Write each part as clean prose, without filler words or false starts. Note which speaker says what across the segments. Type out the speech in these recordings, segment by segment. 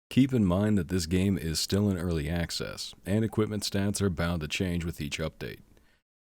Speaker 1: Keep in mind that this game is still in early access, and equipment stats are bound to change with each update.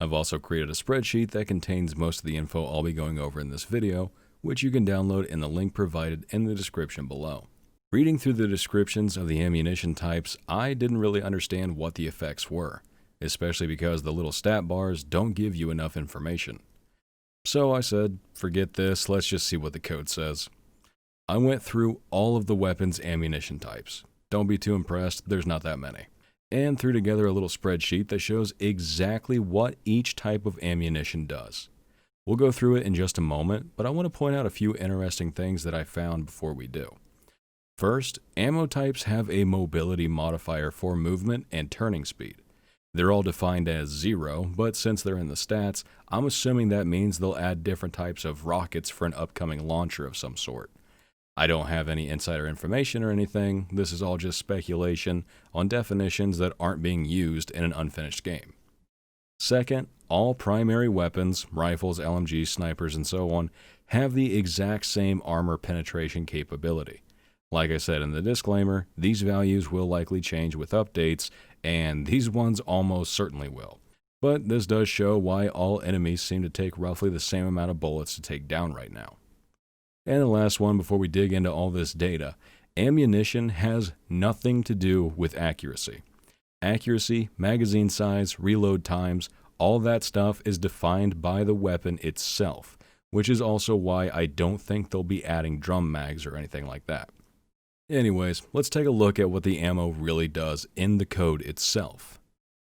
Speaker 1: I've also created a spreadsheet that contains most of the info I'll be going over in this video, which you can download in the link provided in the description below. Reading through the descriptions of the ammunition types, I didn't really understand what the effects were, especially because the little stat bars don't give you enough information. So I said, forget this, let's just see what the code says. I went through all of the weapons ammunition types. Don't be too impressed, there's not that many. And threw together a little spreadsheet that shows exactly what each type of ammunition does. We'll go through it in just a moment, but I want to point out a few interesting things that I found before we do. First, ammo types have a mobility modifier for movement and turning speed. They're all defined as 0, but since they're in the stats, I'm assuming that means they'll add different types of rockets for an upcoming launcher of some sort. I don't have any insider information or anything, this is all just speculation on definitions that aren't being used in an unfinished game. Second, all primary weapons, rifles, LMGs, snipers, and so on, have the exact same armor penetration capability. Like I said in the disclaimer, these values will likely change with updates, and these ones almost certainly will. But this does show why all enemies seem to take roughly the same amount of bullets to take down right now. And the last one before we dig into all this data, ammunition has nothing to do with accuracy. Accuracy, magazine size, reload times, all that stuff is defined by the weapon itself, which is also why I don't think they'll be adding drum mags or anything like that. Anyways, let's take a look at what the ammo really does in the code itself.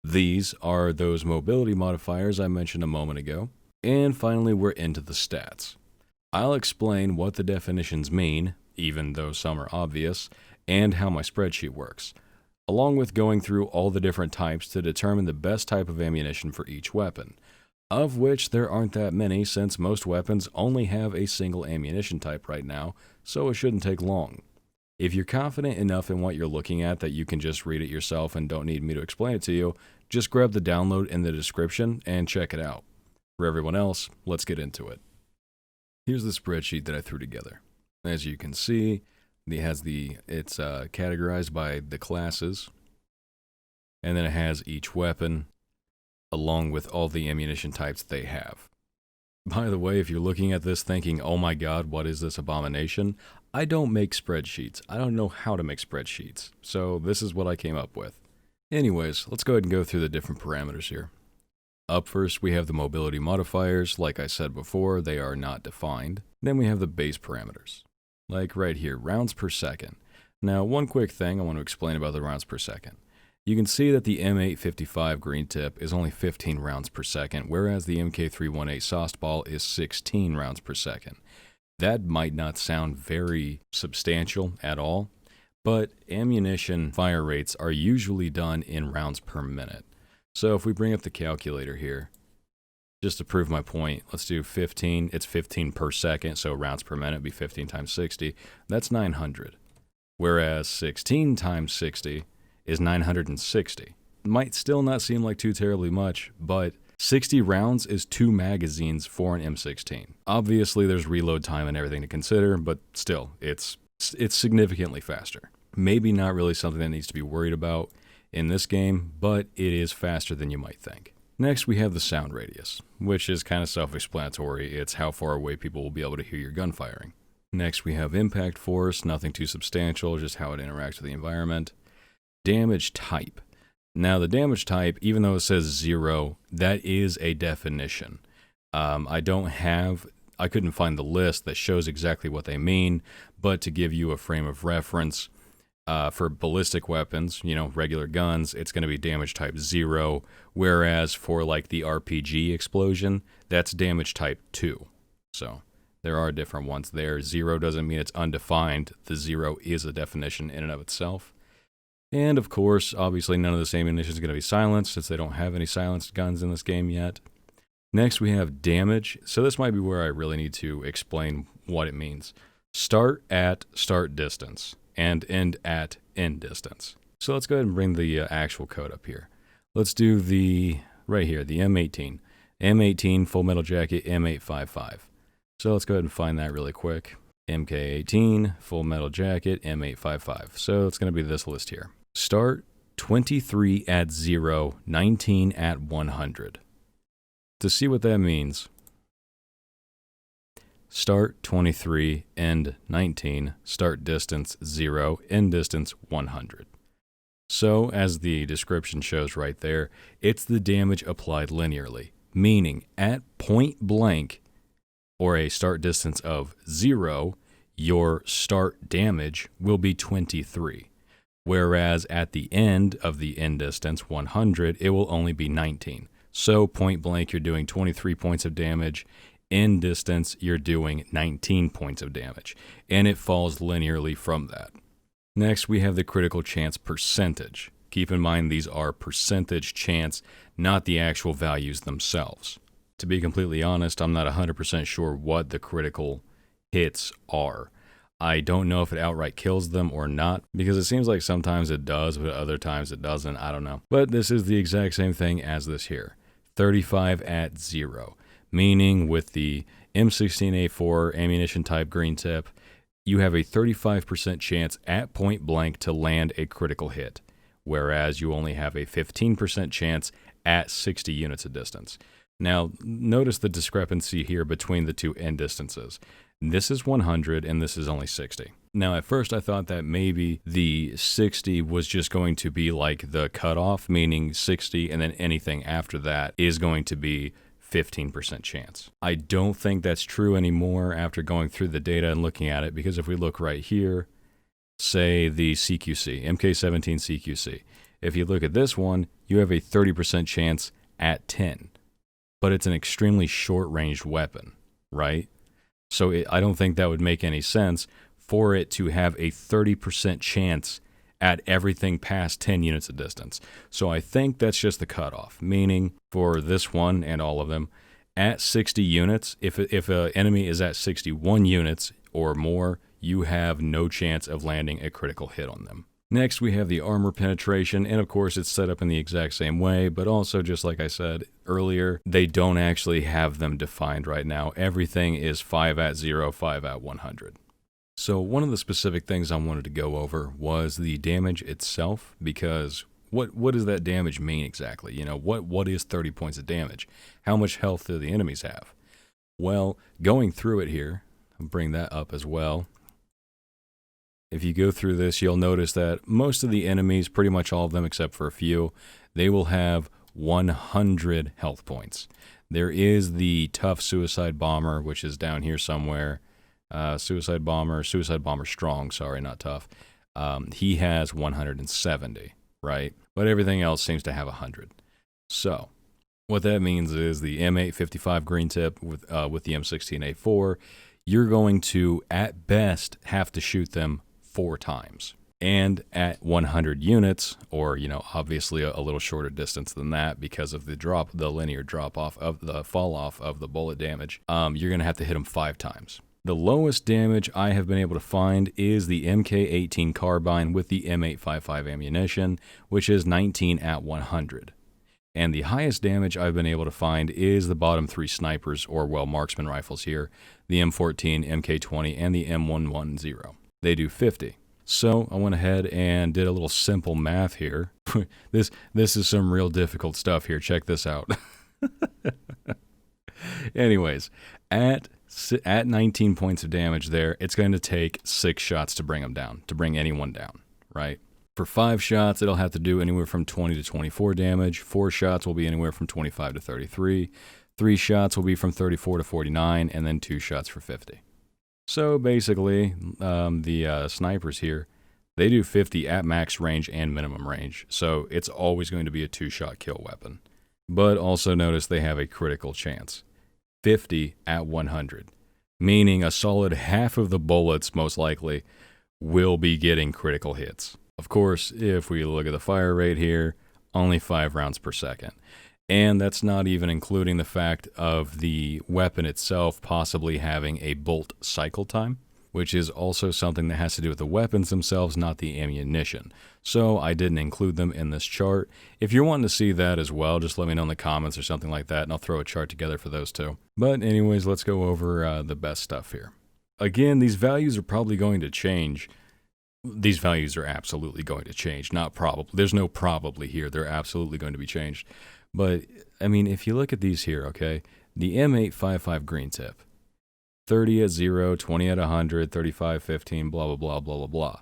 Speaker 1: These are those mobility modifiers I mentioned a moment ago. And finally, we're into the stats. I'll explain what the definitions mean, even though some are obvious, and how my spreadsheet works, along with going through all the different types to determine the best type of ammunition for each weapon, of which there aren't that many since most weapons only have a single ammunition type right now, so it shouldn't take long. If you're confident enough in what you're looking at that you can just read it yourself and don't need me to explain it to you, just grab the download in the description and check it out. For everyone else, let's get into it. Here's the spreadsheet that I threw together. As you can see, it's categorized by the classes, and then it has each weapon, along with all the ammunition types they have. By the way, if you're looking at this thinking, oh my god, what is this abomination? I don't make spreadsheets. I don't know how to make spreadsheets, so this is what I came up with. Anyways, let's go ahead and go through the different parameters here. Up first, we have the mobility modifiers. Like I said before, they are not defined. Then we have the base parameters. Like right here, rounds per second. Now, one quick thing I want to explain about the rounds per second. You can see that the M855 green tip is only 15 rounds per second, whereas the MK318 Sostball is 16 rounds per second. That might not sound very substantial at all, but ammunition fire rates are usually done in rounds per minute. So if we bring up the calculator here, just to prove my point, let's do 15. It's 15 per second, so rounds per minute would be 15 times 60. That's 900. Whereas 16 times 60 is 960. Might still not seem like too terribly much, but 60 rounds is 2 magazines for an M16. Obviously, there's reload time and everything to consider, but still, it's significantly faster. Maybe not really something that needs to be worried about in this game, but it is faster than you might think. Next, we have the sound radius, which is kind of self-explanatory. It's how far away people will be able to hear your gun firing. Next, we have impact force, nothing too substantial, just how it interacts with the environment. Damage type. Now, the damage type, even though it says 0, that is a definition. I couldn't find the list that shows exactly what they mean, but to give you a frame of reference, for ballistic weapons, regular guns, it's going to be damage type 0, whereas for like the RPG explosion, that's damage type 2. So there are different ones there. 0 doesn't mean it's undefined. The 0 is a definition in and of itself. And of course, obviously none of this ammunition is going to be silenced since they don't have any silenced guns in this game yet. Next we have damage. So this might be where I really need to explain what it means. Start at start distance and end at end distance. So let's go ahead and bring the actual code up here. Let's do right here, the M18. M18 Full Metal Jacket M855. So let's go ahead and find that really quick. MK18, Full Metal Jacket, M855. So it's going to be this list here. Start 23 at 0, 19 at 100. To see what that means, start 23, end 19, start distance 0, end distance 100. So, as the description shows right there, it's the damage applied linearly, meaning at point blank, or a start distance of 0, your start damage will be 23. Whereas at the end of the end distance, 100, it will only be 19. So point blank, you're doing 23 points of damage. End distance, you're doing 19 points of damage. And it falls linearly from that. Next, we have the critical chance percentage. Keep in mind these are percentage chance, not the actual values themselves. To be completely honest, I'm not 100% sure what the critical hits are. I don't know if it outright kills them or not, because it seems like sometimes it does, but other times it doesn't. I don't know. But this is the exact same thing as this here. 35 at 0, meaning with the M16A4 ammunition type green tip, you have a 35% chance at point blank to land a critical hit, whereas you only have a 15% chance at 60 units of distance. Now, notice the discrepancy here between the two end distances. This is 100 and this is only 60. Now, at first I thought that maybe the 60 was just going to be like the cutoff, meaning 60 and then anything after that is going to be 15% chance. I don't think that's true anymore after going through the data and looking at it, because if we look right here, say the CQC, MK17 CQC, if you look at this one, you have a 30% chance at 10, but it's an extremely short-ranged weapon, right? So I don't think that would make any sense for it to have a 30% chance at everything past 10 units of distance. So I think that's just the cutoff, meaning for this one and all of them, at 60 units, if an enemy is at 61 units or more, you have no chance of landing a critical hit on them. Next, we have the armor penetration, and of course it's set up in the exact same way, but also, just like I said earlier, they don't actually have them defined right now. Everything is 5 at 0, 5 at 100. So one of the specific things I wanted to go over was the damage itself, because what does that damage mean exactly? You know, what is 30 points of damage? How much health do the enemies have? Well, going through it here, I'll bring that up as well. If you go through this, you'll notice that most of the enemies, pretty much all of them except for a few, they will have 100 health points. There is the tough suicide bomber, which is down here somewhere. Suicide bomber strong, sorry, not tough. He has 170, right? But everything else seems to have 100. So what that means is the M855 green tip with the M16A4, you're going to, at best, have to shoot them 4 times. And at 100 units, or, you know, obviously a little shorter distance than that because of the linear drop off of the fall off of the bullet damage, you're going to have to hit them 5 times. The lowest damage I have been able to find is the MK18 carbine with the M855 ammunition, which is 19 at 100. And the highest damage I've been able to find is the bottom 3 snipers, or well, marksman rifles here, the M14, MK20, and the M110. They do 50. So I went ahead and did a little simple math here. This is some real difficult stuff here. Check this out. Anyways, at 19 points of damage there, it's going to take 6 shots to bring them down, to bring anyone down, right? For 5 shots, it'll have to do anywhere from 20 to 24 damage. 4 shots will be anywhere from 25 to 33. 3 shots will be from 34 to 49, and then 2 shots for 50. So basically, the snipers here, they do 50 at max range and minimum range. So it's always going to be a 2-shot kill weapon. But also notice they have a critical chance. 50 at 100. Meaning a solid half of the bullets, most likely, will be getting critical hits. Of course, if we look at the fire rate here, only 5 rounds per second. And that's not even including the fact of the weapon itself possibly having a bolt cycle time, which is also something that has to do with the weapons themselves, not the ammunition. So I didn't include them in this chart. If you're wanting to see that as well, just let me know in the comments or something like that, and I'll throw a chart together for those too. But anyways, let's go over the best stuff here. again, these values are probably going to change. These values are absolutely going to change, not probably. There's no probably here. They're absolutely going to be changed. But, I mean, if you look at these here, okay, the M855 green tip, 30 at 0, 20 at 100, 35, 15, blah, blah, blah, blah, blah, blah.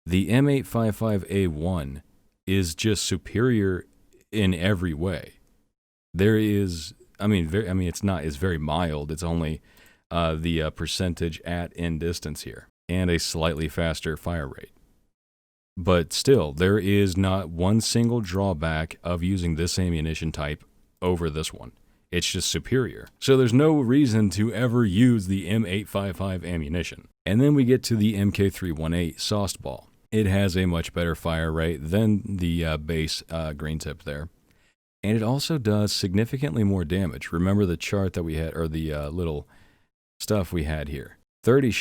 Speaker 1: The M855A1 is just superior in every way. There is, it's very mild. It's only the percentage at end distance here, and a slightly faster fire rate. But still, there is not one single drawback of using this ammunition type over this one. It's just superior. So there's no reason to ever use the M855 ammunition. And then we get to the MK318 sauced ball. It has a much better fire rate than the base green tip there. And it also does significantly more damage. Remember the chart that we had, or the little stuff we had here. 30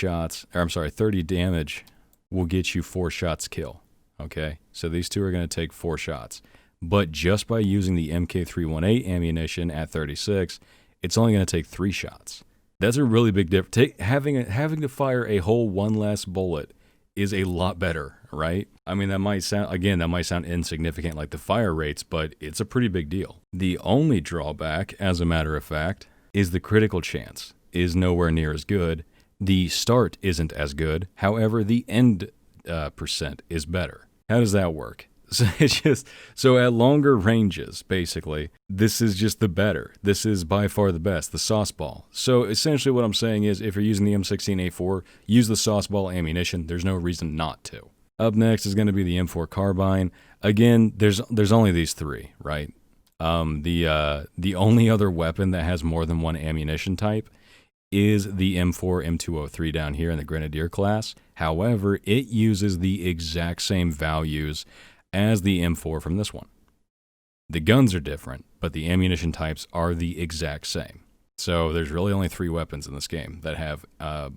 Speaker 1: damage will get you 4 shots kill. Okay, so these two are going to take 4 shots. But just by using the MK318 ammunition at 36, it's only going to take 3 shots. That's a really big difference. Having to fire a whole one less bullet is a lot better, right? I mean, that might sound insignificant like the fire rates, but it's a pretty big deal. The only drawback, as a matter of fact, is the critical chance is nowhere near as good. The start isn't as good. However, the end percent is better. How does that work? So at longer ranges, basically, this is just the better. This is by far the best, the sauce ball. So essentially what I'm saying is if you're using the M16A4, use the sauce ball ammunition. There's no reason not to. Up next is going to be the M4 carbine. Again, there's only these 3, right? The only other weapon that has more than one ammunition type is the M4 M203 down here in the Grenadier class. However, it uses the exact same values as the M4 from this one. The guns are different, but the ammunition types are the exact same. So there's really only 3 weapons in this game that have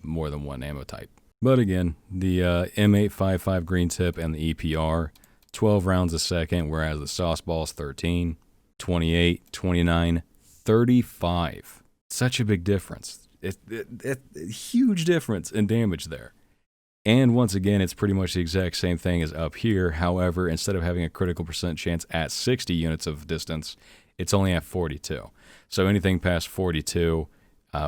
Speaker 1: more than one ammo type. But again, the M855 green tip and the EPR, 12 rounds a second, whereas the sauce ball is 13, 28, 29, 35. Such a big difference. Huge difference in damage there. And once again, it's pretty much the exact same thing as up here. However, instead of having a critical percent chance at 60 units of distance, it's only at 42. So anything past 42,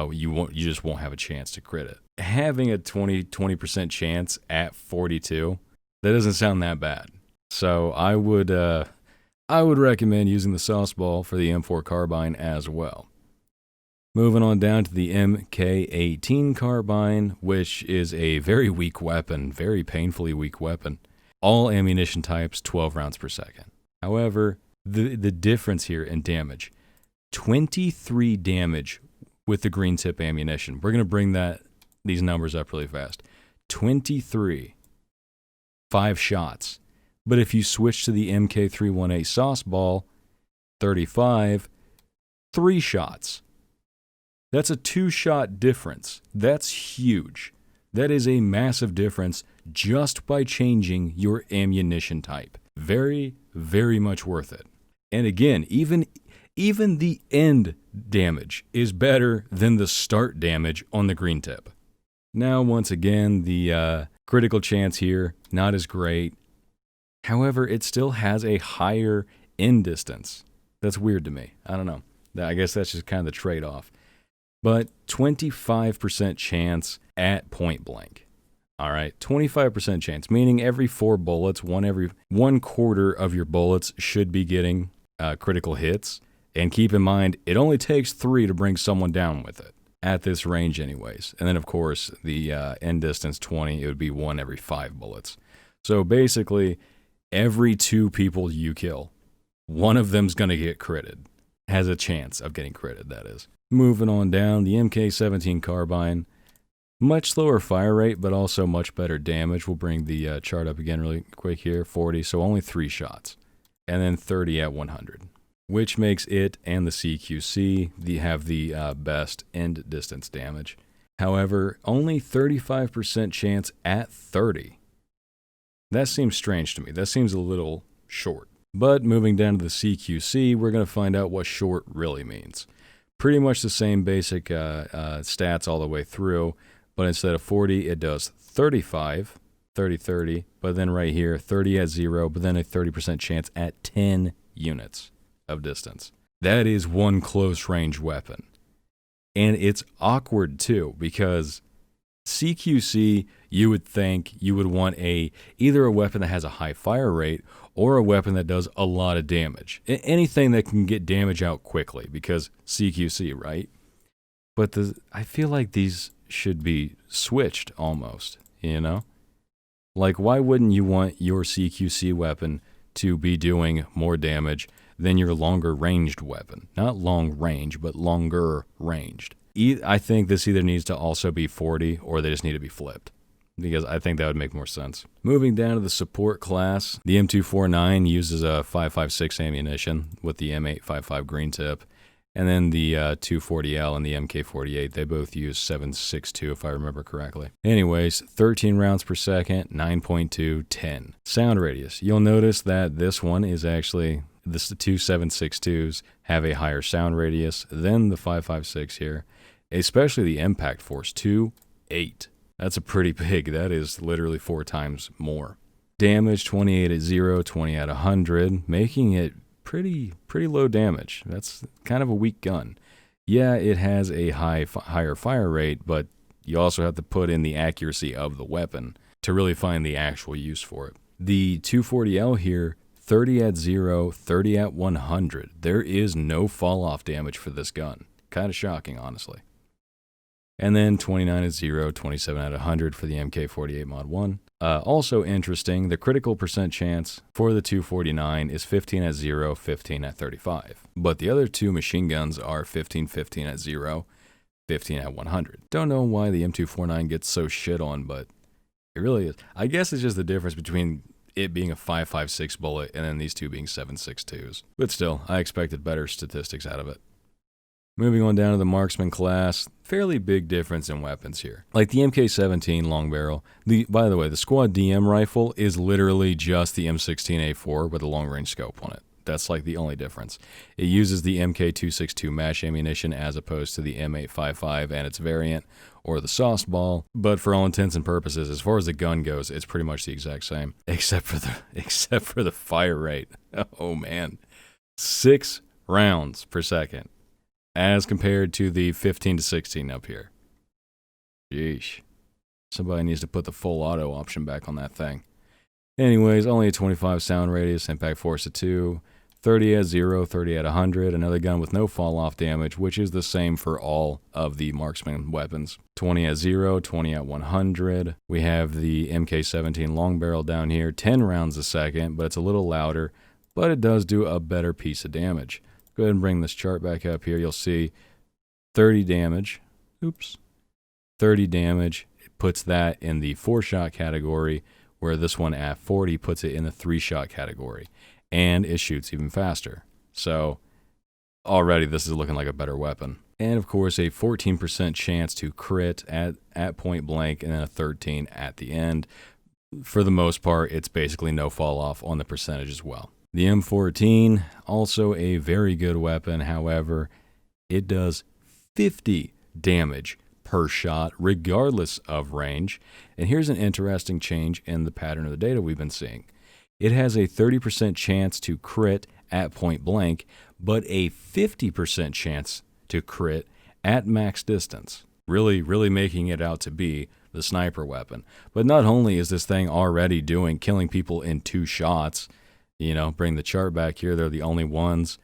Speaker 1: you just won't have a chance to crit it. Having a 20% chance at 42, that doesn't sound that bad. So I would recommend using the sauce ball for the M4 carbine as well. Moving on down to the MK18 carbine, which is a very weak weapon, very painfully weak weapon. All ammunition types, 12 rounds per second. However, the difference here in damage, 23 damage with the green tip ammunition. We're going to bring these numbers up really fast. 23, 5 shots. But if you switch to the MK318 sauce ball, 35, 3 shots. That's a 2-shot difference. That's huge. That is a massive difference just by changing your ammunition type. Very, very much worth it. And again, even the end damage is better than the start damage on the green tip. Now, once again, the critical chance here, not as great. However, it still has a higher end distance. That's weird to me. I don't know. I guess that's just kind of the trade-off. But 25% chance at point blank. All right, 25% chance, meaning every 4 bullets, one quarter of your bullets should be getting critical hits. And keep in mind, it only takes 3 to bring someone down with it, at this range anyways. And then, of course, the end distance 20, it would be 1 every 5 bullets. So basically, every 2 people you kill, one of them's going to get critted. Has a chance of getting critted, that is. Moving on down, the MK17 carbine, much slower fire rate, but also much better damage. We'll bring the chart up again really quick here, 40, so only 3 shots, and then 30 at 100, which makes it and the CQC have the best end distance damage. However, only 35% chance at 30. That seems strange to me. That seems a little short. But moving down to the CQC, we're going to find out what short really means. Pretty much the same basic stats all the way through, but instead of 40, it does 35, 30, 30, but then right here, 30 at 0, but then a 30% chance at 10 units of distance. That is one close range weapon. And it's awkward too, because CQC, you would think you would want either a weapon that has a high fire rate or a weapon that does a lot of damage. Anything that can get damage out quickly, because CQC, right? But I feel like these should be switched almost, you know? Like, why wouldn't you want your CQC weapon to be doing more damage than your longer ranged weapon? Not long range, but longer ranged. I think this either needs to also be 40 or they just need to be flipped, because I think that would make more sense. Moving down to the support class, the M249 uses a 5.56 ammunition with the M855 green tip, and then the 240L and the MK48, they both use 7.62 if I remember correctly. Anyways, 13 rounds per second, 9.2, 10. Sound radius. You'll notice that this one is actually, the two 7.62s have a higher sound radius than the 5.56 here, especially the impact force, 2.8. That's a pretty big, that is literally 4 times more. Damage, 28 at 0, 20 at 100, making it pretty low damage. That's kind of a weak gun. Yeah, it has a higher fire rate, but you also have to put in the accuracy of the weapon to really find the actual use for it. The 240L here, 30 at 0, 30 at 100. There is no fall off damage for this gun. Kind of shocking, honestly. And then 29 at 0, 27 at 100 for the MK48 Mod 1. Also interesting, the critical percent chance for the 249 is 15 at 0, 15 at 35. But the other two machine guns are 15, 15 at 0, 15 at 100. Don't know why the M249 gets so shit on, but it really is. I guess it's just the difference between it being a 5.56 bullet and then these two being 7.62s. But still, I expected better statistics out of it. Moving on down to the Marksman class, fairly big difference in weapons here. Like the MK17 long barrel, by the way, the Squad DM rifle is literally just the M16A4 with a long range scope on it. That's like the only difference. It uses the MK262 MASH ammunition as opposed to the M855 and its variant, or the sauce ball, but for all intents and purposes, as far as the gun goes, it's pretty much the exact same, except for the fire rate. Oh man, 6 rounds per second. As compared to the 15 to 16 up here. Sheesh. Somebody needs to put the full auto option back on that thing. Anyways, only a 25 sound radius, impact force of 2, 30 at 0, 30 at 100, another gun with no fall off damage, which is the same for all of the Marksman weapons. 20 at 0, 20 at 100. We have the MK17 long barrel down here, 10 rounds a second, but it's a little louder, but it does do a better piece of damage. Go ahead and bring this chart back up here. You'll see 30 damage. Oops. 30 damage. It puts that in the 4-shot category, where this one at 40 puts it in the 3-shot category. And it shoots even faster. So already this is looking like a better weapon. And of course a 14% chance to crit at point blank, and then a 13 at the end. For the most part, it's basically no fall off on the percentage as well. The M14, also a very good weapon, however, it does 50 damage per shot, regardless of range. And here's an interesting change in the pattern of the data we've been seeing. It has a 30% chance to crit at point blank, but a 50% chance to crit at max distance. Really making it out to be the sniper weapon. But not only is this thing already killing people in 2 shots, you know, bring the chart back here. They're the only ones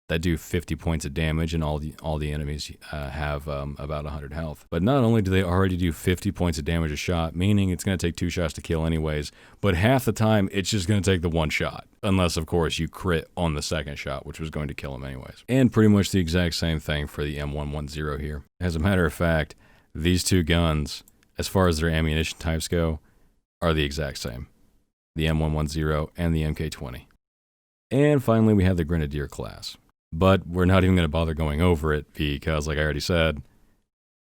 Speaker 1: that do 50 points of damage, and all the enemies have about 100 health. But not only do they already do 50 points of damage a shot, meaning it's going to take 2 shots to kill anyways, but half the time it's just going to take the 1 shot. Unless, of course, you crit on the 2nd shot, which was going to kill him anyways. And pretty much the exact same thing for the M110 here. As a matter of fact, these 2 guns, as far as their ammunition types go, are the exact same. The M110 and the MK20. And finally, we have the Grenadier class. But we're not even going to bother going over it because, like I already said,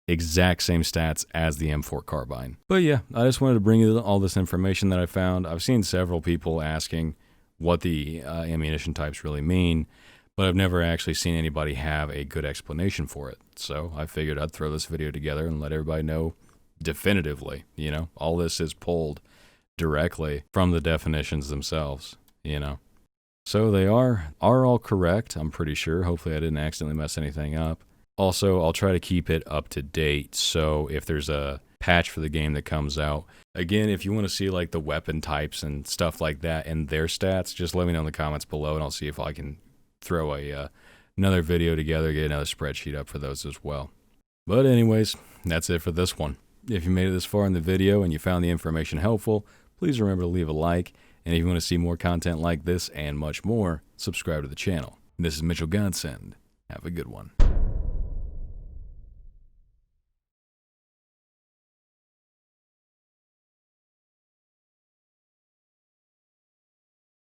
Speaker 1: exact same stats as the M4 carbine. But yeah, I just wanted to bring you all this information that I found. I've seen several people asking what the ammunition types really mean, but I've never actually seen anybody have a good explanation for it. So I figured I'd throw this video together and let everybody know definitively, all this is pulled directly from the definitions themselves, So they are all correct, I'm pretty sure. Hopefully I didn't accidentally mess anything up. Also, I'll try to keep it up to date, so if there's a patch for the game that comes out, again, if you want to see like the weapon types and stuff like that and their stats, just let me know in the comments below, and I'll see if I can throw another video together, get another spreadsheet up for those as well. But anyways, that's it for this one. If you made it this far in the video and you found the information helpful, please remember to leave a like, and if you want to see more content like this and much more, subscribe to the channel. This is Mitchell Godsend. Have a good one.